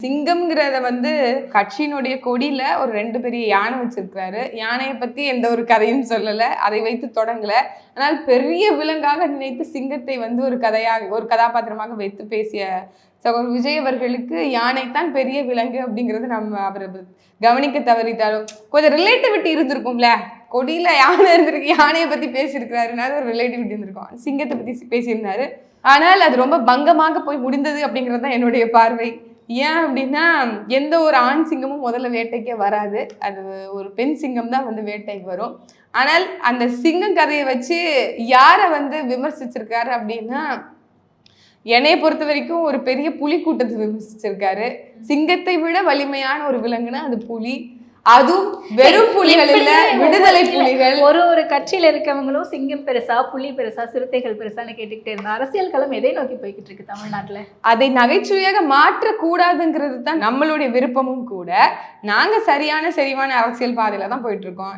சிங்கம்ங்கிறத கட்சியினுடைய கொடியில ஒரு 2 பெரிய யானை வச்சிருக்காரு. யானையை பத்தி எந்த ஒரு கதையும் சொல்லல. அதை வைத்து தொடங்கல. ஆனால் பெரிய விலங்காக நினைத்து சிங்கத்தை ஒரு கதாபாத்திரமாக வைத்து பேசிய சகோதரர் விஜய் அவர்களுக்கு யானைத்தான் பெரிய விலங்கு அப்படிங்கிறது நம்ம அவர் கவனிக்க தவறிட்டாலும் கொஞ்சம் ரிலேட்டிவிட்டி இருந்திருக்கும்ல. கொடியில யானை இருந்திருக்கு, யானையை பத்தி பேசியிருக்கிறாருன்னா ஒரு ரிலேட்டிவிட்டி இருந்திருக்கும். சிங்கத்தை பத்தி பேசியிருந்தாரு. ஆனால் அது ரொம்ப பங்கமாக போய் முடிந்தது அப்படிங்கிறது தான் என்னுடைய பார்வை. ஏன் அப்படின்னா, எந்த ஒரு ஆண் சிங்கமும் முதல்ல வேட்டைக்கே வராது. அது ஒரு பெண் சிங்கம் தான் வேட்டைக்கு வரும். ஆனால் அந்த சிங்கம் கதையை வச்சு யாரை விமர்சிச்சிருக்காரு அப்படின்னா, என்னைய பொறுத்த வரைக்கும் ஒரு பெரிய புலி கூட்டத்தை விமர்சிச்சிருக்காரு. சிங்கத்தை விட வலிமையான ஒரு விலங்குனா அது புலி. அதுவும் வெறும் புலிகள் இல்ல, விடுதலை புலிகள். ஒரு கட்சியில இருக்கவங்களும் சிங்கம் பெருசா, புலி பெருசா, சிறுத்தைகள் பெருசான்னு கேட்டுக்கிட்டே இருந்தா அரசியல் களம் எதை நோக்கி போய்கிட்டு இருக்கு தமிழ்நாட்டுல? அதை நகைச்சுவையாக மாற்றக்கூடாதுங்கிறது தான் நம்மளுடைய விருப்பமும் கூட. நாங்க சரியான செறிவான அரசியல் பாதையில தான் போயிட்டு இருக்கோம்.